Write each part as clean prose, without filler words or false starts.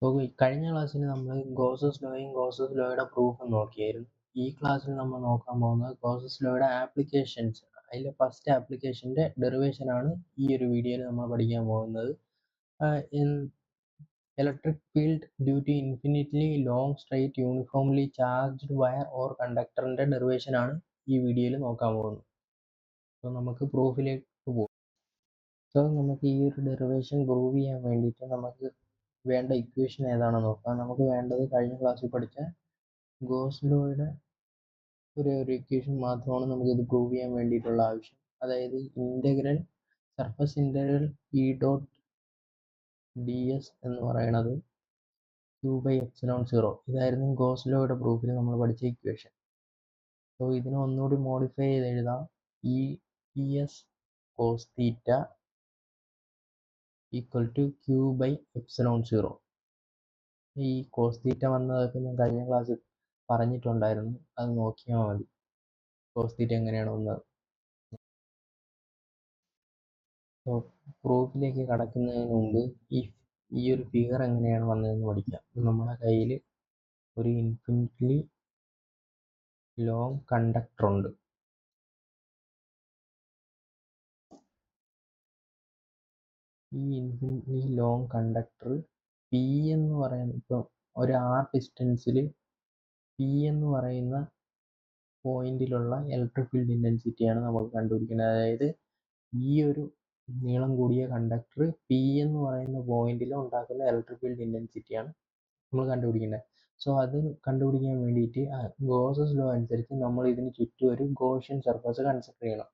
അപ്പോൾ കഴിഞ്ഞ ക്ലാസ്സിൽ നമ്മൾ ഗോസസ് ലോയും ഗോസസ് ലോയുടെ പ്രൂഫും നോക്കിയായിരുന്നു. ഈ ക്ലാസ്സിൽ നമ്മൾ നോക്കാൻ പോകുന്നത് ഗോസസ് ലോയുടെ ആപ്ലിക്കേഷൻസ്. അതിലെ ഫസ്റ്റ് ആപ്ലിക്കേഷൻ്റെ ഡെറിവേഷനാണ് ഈ ഒരു വീഡിയോയിൽ നമ്മൾ പഠിക്കാൻ പോകുന്നത്. Electric field due to infinitely long straight uniformly charged wire or കണ്ടക്ടറിൻ്റെ ഡെറിവേഷനാണ് ഈ വീഡിയോയിൽ നോക്കാൻ പോകുന്നത്. അപ്പോൾ നമുക്ക് പ്രൂഫിലേക്ക് പോകാം. സോ നമുക്ക് ഈ ഒരു ഡെറിവേഷൻ പ്രൂവ് ചെയ്യാൻ വേണ്ടിയിട്ട് നമുക്ക് വേണ്ട ഇക്വേഷൻ ഏതാണെന്ന് നോക്കാം. നമുക്ക് വേണ്ടത് കഴിഞ്ഞ ക്ലാസ്സിൽ പഠിച്ച ഗോസ് ലോയുടെ ഒരു ഇക്വേഷൻ മാത്രമാണ് നമുക്കിത് പ്രൂവ് ചെയ്യാൻ വേണ്ടിയിട്ടുള്ള ആവശ്യം. അതായത് integral surface integral E dot D S എന്ന് പറയുന്നത് Q/ε0. ഇതായിരുന്നു ഗോസ് ലോയുടെ പ്രൂഫിൽ നമ്മൾ പഠിച്ച ഇക്വേഷൻ. സോ ഇതിനെ ഒന്നുകൂടി മോഡിഫൈ ചെയ്ത് എഴുതാം. E T S cos theta equal to Q/ε0. ഈ കോസ് തീറ്റ വന്നതൊക്കെ ഞാൻ കഴിഞ്ഞ ക്ലാസ്സിൽ പറഞ്ഞിട്ടുണ്ടായിരുന്നു, അത് നോക്കിയാൽ മതി കോസ് തീറ്റ എങ്ങനെയാണ് വന്നത്. സോ പ്രൂഫിലേക്ക് കടക്കുന്നതിന് മുമ്പ് ഈ ഒരു ഫിഗർ എങ്ങനെയാണ് വന്നതെന്ന് പഠിക്കാം. നമ്മുടെ കയ്യിൽ ഒരു ഇൻഫിനിറ്റ്ലി ലോങ് കണ്ടക്ടർ ഉണ്ട്. ഈ ഇൻഫിനിറ്റ്ലി ലോങ് കണ്ടക്ടർ പി എന്ന് പറയുന്ന, ഇപ്പം ഒരു ആർ ഡിസ്റ്റൻസിൽ പി എന്ന് പറയുന്ന പോയിന്റിലുള്ള ഇലക്ട്രിക് ഫീൽഡ് ഇൻറ്റൻസിറ്റിയാണ് നമുക്ക് കണ്ടുപിടിക്കുന്നത്. അതായത് ഈ ഒരു നീളം കൂടിയ കണ്ടക്ടർ പി എന്ന് പറയുന്ന പോയിന്റിൽ ഉണ്ടാക്കുന്ന ഇലക്ട്രിക് ഫീൽഡ് ഇൻറ്റൻസിറ്റിയാണ് നമ്മൾ കണ്ടുപിടിക്കുന്നത്. സോ അത് കണ്ടുപിടിക്കാൻ വേണ്ടിയിട്ട് ഗോസസ് ലോ അനുസരിച്ച് നമ്മൾ ഇതിന് ചുറ്റും ഒരു ഗോഷ്യൻ സർഫസ് കൺസിഡർ ചെയ്യണം.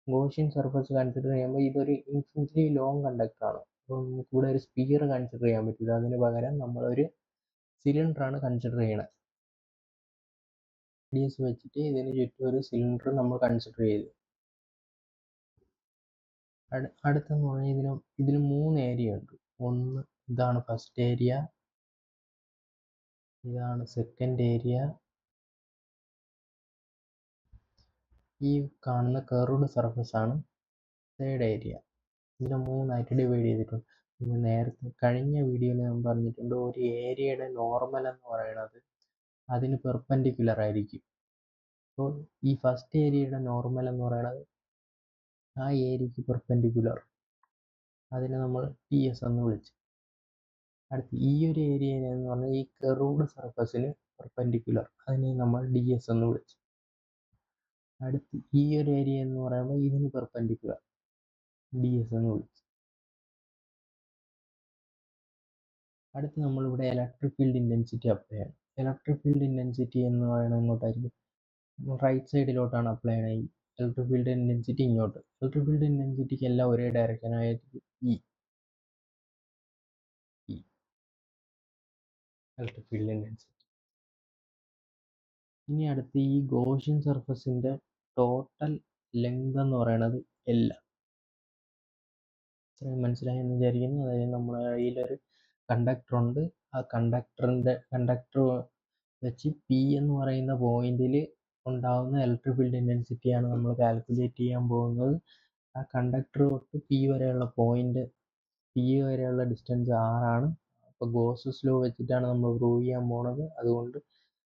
ഗോഷ്യൻ സർഫസ് കൺസിഡർ ചെയ്യുമ്പോൾ ഇതൊരു ഇൻഫിനിറ്റ്ലി ലോങ് കണ്ടക്ടറാണ്. അപ്പോൾ നമുക്ക് ഇവിടെ ഒരു സ്പിയർ കൺസിഡർ ചെയ്യാൻ പറ്റില്ല. അതിന് പകരം നമ്മളൊരു സിലിണ്ടറാണ് കൺസിഡർ ചെയ്യണത്. റേഡിയസ് വെച്ചിട്ട് ഇതിന് ചുറ്റും ഒരു സിലിണ്ടർ നമ്മൾ കൺസിഡർ ചെയ്തു. അടുത്തെന്ന് പറഞ്ഞാൽ ഇതിന് 3 ഏരിയ ഉണ്ട്. ഒന്ന് ഇതാണ് ഫസ്റ്റ് ഏരിയ, ഇതാണ് സെക്കൻഡ് ഏരിയ, ഈ കാണുന്ന കർവ്ഡ് സർഫസ് ആണ് തേർഡ് ഏരിയ. ഇതിനെ 3ആയിട്ട് ഡിവൈഡ് ചെയ്തിട്ടുണ്ട്. പിന്നെ നേരത്തെ കഴിഞ്ഞ വീഡിയോയിൽ ഞാൻ പറഞ്ഞിട്ടുണ്ട്, ഒരു ഏരിയയുടെ നോർമൽ എന്ന് പറയുന്നത് അതിന് പെർപെൻഡിക്കുലർ ആയിരിക്കും. അപ്പോൾ ഈ ഫസ്റ്റ് ഏരിയയുടെ നോർമൽ എന്ന് പറയുന്നത് ആ ഏരിയക്ക് പെർപെൻഡിക്കുലർ, അതിനെ നമ്മൾ ടി എസ് എന്ന് വിളിച്ചു. അടുത്ത് ഈ ഒരു ഏരിയ എന്ന് പറഞ്ഞാൽ ഈ കർവ്ഡ് സർഫസിന് പെർപെൻഡിക്കുലർ, അതിനെ നമ്മൾ ഡി എസ് എന്ന് വിളിച്ചു. അടുത്ത് ഈ ഒരു ഏരിയ എന്ന് പറയുമ്പോൾ ഇതിന് പെർപെൻഡിക്കുലർ, ഡി എസ് എന്ന് വിളിച്ചു. അടുത്ത് നമ്മളിവിടെ ഇലക്ട്രിക് ഫീൽഡ് ഇൻറ്റൻസിറ്റി അപ്ലൈ ചെയ്യണം. ഇലക്ട്രിക് ഫീൽഡ് ഇൻറ്റൻസിറ്റി എന്ന് പറയുന്നത് എങ്ങോട്ടായിരിക്കും? റൈറ്റ് സൈഡിലോട്ടാണ് അപ്ലൈ ചെയ്യണത്. ഇലക്ട്രിക് ഫീൽഡ് ഇൻറ്റൻസിറ്റി ഇങ്ങോട്ട്. ഇലക്ട്രിക് ഫീൽഡ് ഇൻറ്റൻസിറ്റിക്ക് എല്ലാം ഒരേ ഡയറക്ഷൻ ആയിരിക്കും ഇ ഇലക്ട്രിക് ഫീൽഡ് ഇൻറ്റൻസിറ്റി. ഇനി അടുത്ത് ഈ ഗോഷ്യൻ സർഫസിൻ്റെ ടോട്ടൽ ലെങ്ത് എന്ന് പറയുന്നത് L. ഇത്രയും മനസ്സിലായെന്ന് വിചാരിക്കുന്നു. അതായത് നമ്മുടെ കയ്യിലൊരു കണ്ടക്ടർ ഉണ്ട്. ആ കണ്ടക്ടർ വെച്ച് പി എന്ന് പറയുന്ന പോയിന്റിൽ ഉണ്ടാകുന്ന ഇലക്ട്രിക് ഫീൽഡ് ഇൻറ്റൻസിറ്റിയാണ് നമ്മൾ കാൽക്കുലേറ്റ് ചെയ്യാൻ പോകുന്നത്. ആ കണ്ടക്ടർ തൊട്ട് പി വരെയുള്ള പോയിന്റ്, പി വരെയുള്ള ഡിസ്റ്റൻസ് R ആണ്. അപ്പോൾ ഗോസസ് ലോ വെച്ചിട്ടാണ് നമ്മൾ പ്രൂവ് ചെയ്യാൻ പോകുന്നത്. അതുകൊണ്ട്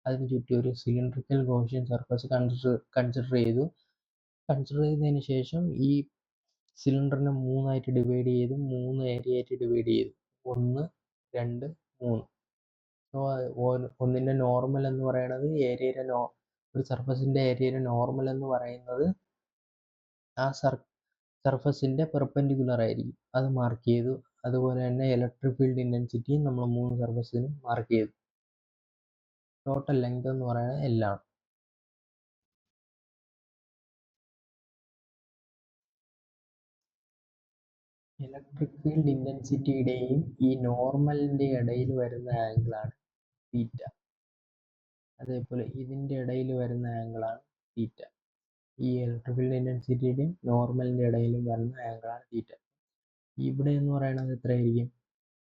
അതിന് ചുറ്റും ഒരു സിലിണ്ടറിക്കൽ ഗോഷ്യൻ സർഫസ് കൺസിഡർ ചെയ്തതിന് ശേഷം ഈ സിലിണ്ടറിനെ 3ആയിട്ട് ഡിവൈഡ് ചെയ്ത് 3 ഏരിയ ആയിട്ട് ഡിവൈഡ് ചെയ്തു. 1, 2, 3. സോ ഒന്നിൻ്റെ നോർമൽ എന്ന് പറയുന്നത് ഒരു സർഫസിൻ്റെ ഏരിയയുടെ നോർമൽ എന്ന് പറയുന്നത് ആ സർഫസിൻ്റെ പെർപെൻഡിക്കുലർ ആയിരിക്കും, അത് മാർക്ക് ചെയ്തു. അതുപോലെ തന്നെ ഇലക്ട്രിക് ഫീൽഡ് ഇൻറ്റൻസിറ്റിയും നമ്മൾ 3 സർഫസിനും മാർക്ക് ചെയ്തു. ടോട്ടൽ ലെങ്ത് എന്ന് പറയുന്നത് L ആണ്. ഇലക്ട്രിക് ഫീൽഡ് ഇൻറ്റൻസിറ്റിയുടെയും ഈ നോർമലിൻ്റെ ഇടയിൽ വരുന്ന ആംഗിളാണ് തീറ്റ. അതേപോലെ ഇതിൻ്റെ ഇടയിൽ വരുന്ന ആംഗിളാണ് തീറ്റ. ഈ ഇലക്ട്രിക് ഫീൽഡ് ഇൻറ്റൻസിറ്റിയുടെയും നോർമലിൻ്റെ ഇടയിലും വരുന്ന ആംഗിളാണ് തീറ്റ. ഇവിടെ എന്ന് പറയുന്നത് എത്രയായിരിക്കും?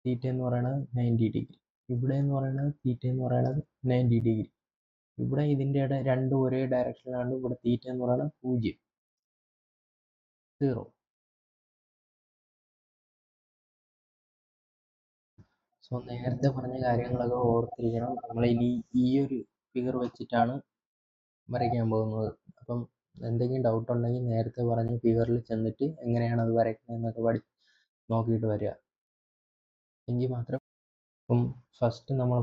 തീറ്റ എന്ന് പറയുന്നത് 90 ഡിഗ്രി. ഇവിടെ എന്ന് പറയുന്നത് തീറ്റ എന്ന് പറയുന്നത് 90 ഡിഗ്രി. ഇവിടെ ഇതിൻ്റെ രണ്ടും ഒരേ ഡയറക്ഷനിലാണ്. ഇവിടെ തീറ്റ എന്ന് പറയുന്നത് 0. സോ നേരത്തെ പറഞ്ഞ കാര്യങ്ങളൊക്കെ ഓർത്തിരിക്കണം. നമ്മൾ ഇനി ഈ ഒരു ഫിഗർ വെച്ചിട്ടാണ് വരയ്ക്കാൻ പോകുന്നത്. അപ്പം എന്തെങ്കിലും ഡൗട്ട് ഉണ്ടെങ്കിൽ നേരത്തെ പറഞ്ഞ ഫിഗറിൽ ചെന്നിട്ട് എങ്ങനെയാണ് അത് വരയ്ക്കുന്നത് എന്നൊക്കെ നോക്കിയിട്ട് വരിക. എങ്കിൽ മാത്രം. അപ്പം ഫസ്റ്റ് നമ്മൾ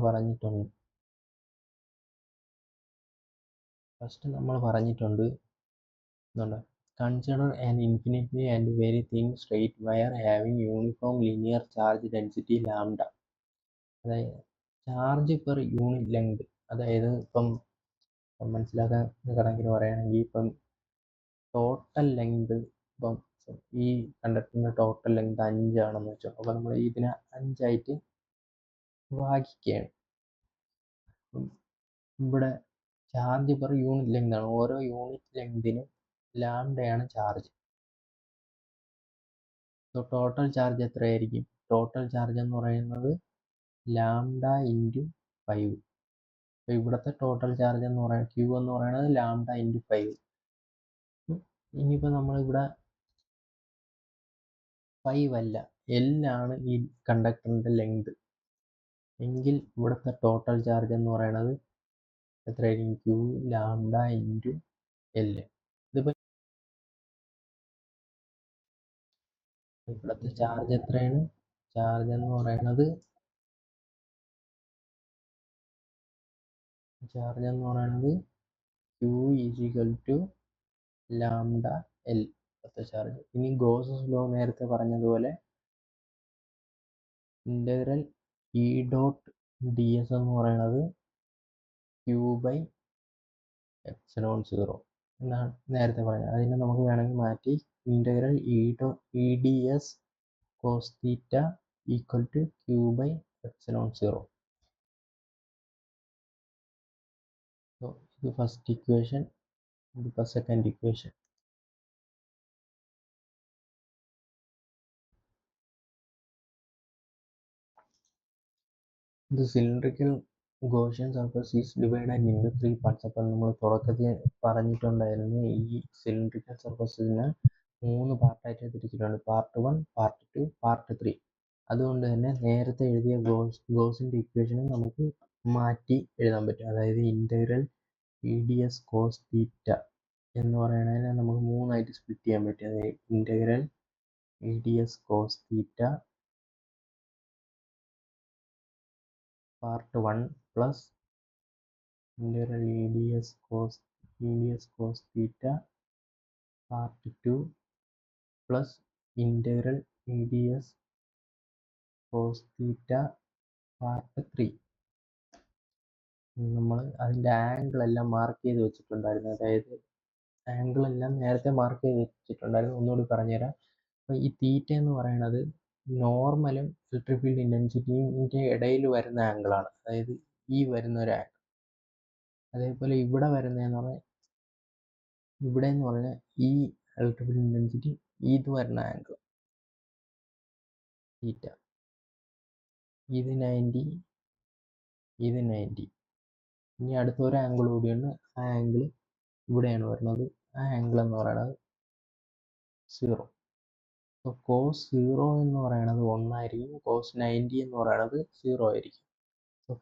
പറഞ്ഞിട്ടുണ്ട് എന്തുണ്ട്, consider an infinitely and very thin straight wire having uniform linear charge density lambda. അതായത് ചാർജ് പെർ യൂണിറ്റ് ലെങ്ത്, അതായത് ഇപ്പം മനസ്സിലാക്കാൻ കണക്കിന് പറയുകയാണെങ്കിൽ ഇപ്പം ടോട്ടൽ ലെങ്ത്, ഇപ്പം ഈ കണ്ടക്ടറിൻ്റെ ടോട്ടൽ ലെങ്ത് 5 ആണെന്ന് വെച്ചോ. അപ്പോൾ നമ്മൾ ഇതിനെ 5 ആയിട്ട് ഭാഗിക്കുകയാണ്. ഇവിടെ ചാർജ് പെർ യൂണിറ്റ് ലെങ്ത് ആണ്. ഓരോ യൂണിറ്റ് ലെങ്തിനും ലാംഡയാണ് ചാർജ്. ടോട്ടൽ ചാർജ് എത്രയായിരിക്കും? ടോട്ടൽ ചാർജ് എന്ന് പറയുന്നത് ലാംഡ ഇൻറ്റു 5. അപ്പോൾ ഇവിടുത്തെ ടോട്ടൽ ചാർജ് എന്ന് പറയുന്നത് Q എന്ന് പറയുന്നത് ലാംഡ ഇൻറ്റു 5. ഇനിയിപ്പോൾ നമ്മളിവിടെ 5 അല്ല, L ആണ് ഈ കണ്ടക്ടറിൻ്റെ ലെങ്ത് എങ്കിൽ ഇവിടുത്തെ ടോട്ടൽ ചാർജ് എന്ന് പറയുന്നത് എത്രയായിരിക്കും? Q lambda into L. ഇതിപ്പോൾ ഇവിടുത്തെ ചാർജ് എത്രയാണ്? ചാർജ് എന്ന് പറയുന്നത് Q is equal to lambda L. ഇവിടുത്തെ ചാർജ്. ഇനി ഗോസസ് ലോ നേരത്തെ പറഞ്ഞതുപോലെ integral E dot D S എന്ന് പറയുന്നത് Q/ε0 എന്നാണ് നേരത്തെ പറഞ്ഞത്. അതിനെ നമുക്ക് വേണമെങ്കിൽ മാറ്റി integral E D S cos theta equal to Q/ε0. ഇത് ഫസ്റ്റ് ഇക്വേഷൻ, ഇതിപ്പോൾ second equation. The cylindrical Gaussian surface is divided into 3 parts. അപ്പം നമ്മൾ തുടക്കത്തിൽ പറഞ്ഞിട്ടുണ്ടായിരുന്നു ഈ സിലിണ്ടറിക്കൽ സർഫസിനെ 3 പാർട്ടായിട്ട് തിരിച്ചിട്ടുണ്ട്. Part 1, part 2, part 3. അതുകൊണ്ട് തന്നെ നേരത്തെ എഴുതിയ ഗോസിൻ്റെ ഇക്വേഷനും നമുക്ക് മാറ്റി എഴുതാൻ പറ്റും. അതായത് integral E D S cos theta എന്ന് പറയുന്നതിനെ നമുക്ക് 3 ആയിട്ട് സ്പ്ലിറ്റ് ചെയ്യാൻ പറ്റും. അതായത് integral E D S cos theta part 1 plus integral EDS cos theta part 2 plus integral EDS cos theta part 3. നമ്മൾ അതിൻ്റെ ആംഗിൾ എല്ലാം മാർക്ക് ചെയ്ത് വെച്ചിട്ടുണ്ടായിരുന്നു. അതായത് ആംഗിൾ എല്ലാം നേരത്തെ മാർക്ക് ചെയ്ത് വെച്ചിട്ടുണ്ടായിരുന്നു. ഒന്നുകൂടി പറഞ്ഞുതരാം. അപ്പോൾ ഈ തീറ്റ എന്ന് പറയുന്നത് നോർമലും ഇലക്ട്രിക് ഫീൽഡ് ഇൻറ്റൻസിറ്റിൻ്റെ ഇടയിൽ വരുന്ന ആംഗിളാണ്. അതായത് ഈ വരുന്ന ഒരു ആംഗിൾ. അതേപോലെ ഇവിടെ വരുന്നതെന്ന് പറഞ്ഞാൽ ഈ ഇലക്ട്രിക് ഫീൽഡ് ഇൻറ്റൻസിറ്റി ഇത് വരുന്ന ആംഗിൾ തീറ്റ. ഇത് 90, ഇത് 90. ഇനി അടുത്തൊരു ആംഗിൾ കൂടിയുണ്ട്. ആ ആംഗിൾ ഇവിടെയാണ് വരുന്നത്. ആ ആംഗിൾ എന്ന് പറയുന്നത് 0. അപ്പോൾ കോസ് 0 എന്ന് പറയുന്നത് 1 ആയിരിക്കും. കോസ് 90 എന്ന് പറയുന്നത് 0 ആയിരിക്കും. അപ്പോൾ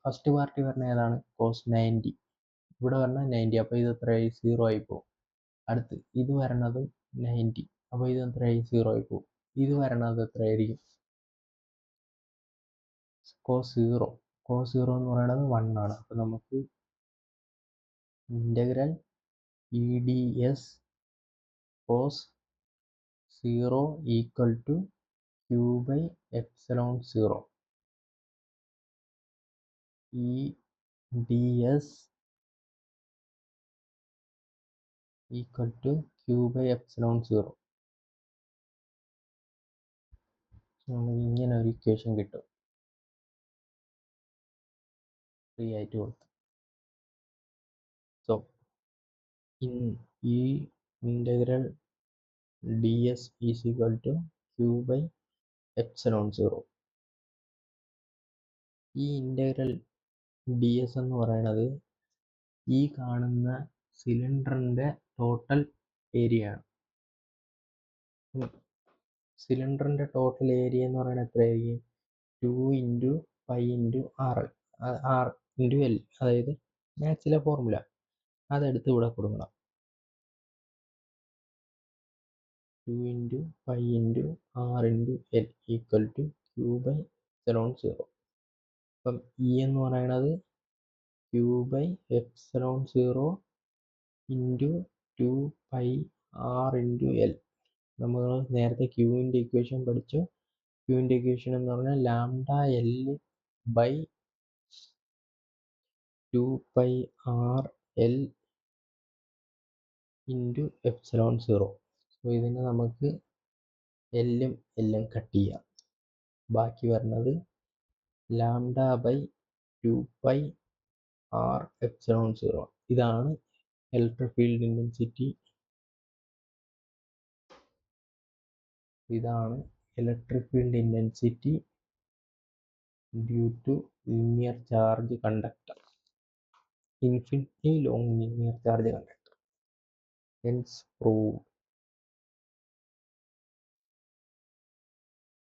ഫസ്റ്റ് പാർട്ടി വരുന്ന ഏതാണ്? കോസ് 90. ഇവിടെ വരുന്ന 90. അപ്പോൾ ഇത് എത്രയായി? 0 ആയി പോകും. അടുത്ത് ഇത് വരണതും 90. അപ്പോൾ ഇത് എത്രയായി? 0 ആയി പോകും. ഇത് വരണത് എത്രയായിരിക്കും? കോസ് 0 എന്ന് പറയുന്നത് 1 ആണ്. അപ്പോൾ നമുക്ക് integral E D S cos 0 equal to Q/ε0. E D S equal to Q/ε0. നമുക്ക് ഇങ്ങനെ ഒരു ഇക്വേഷൻ കിട്ടും. ഫ്രീ ആയിട്ട് കൊടുത്തു. So E integral D S is equal to Q/ε0. E integral D S എന്ന് പറയുന്നത് ഈ കാണുന്ന സിലിണ്ടറിൻ്റെ ടോട്ടൽ ഏരിയ ആണ്. സിലിണ്ടറിൻ്റെ ടോട്ടൽ ഏരിയ എന്ന് പറയുന്നത് എത്രയായിരിക്കും? Two into pi into R L, R into L, അതായത് മാത്സിലെ ഫോർമുല അതെടുത്ത് ഇവിടെ കൊടുക്കണം. 2 into pi into R into L equal to Q by epsilon 0. അപ്പം ഇ എന്ന് പറയുന്നത് Q by epsilon 0 into 2 pi R into L. നമ്മൾ നേരത്തെ ക്യൂവിൻ്റെ ഇക്വേഷൻ പഠിച്ചു. ക്യൂവിൻ്റെ ഇക്വേഷൻ എന്ന് പറഞ്ഞാൽ lambda L by 2 pi R L into epsilon 0. So ഇതിന് നമുക്ക് എല്ലും എല്ലും കട്ട് ചെയ്യാം. ബാക്കി വരുന്നത് lambda by 2 pi R epsilon 0. ഇതാണ് ഇലക്ട്രിക് ഫീൽഡ് ഇൻറ്റൻസിറ്റി. ഇതാണ് electric field intensity due to linear charge conductor, infinitely long linear charge conductor. Hence proved.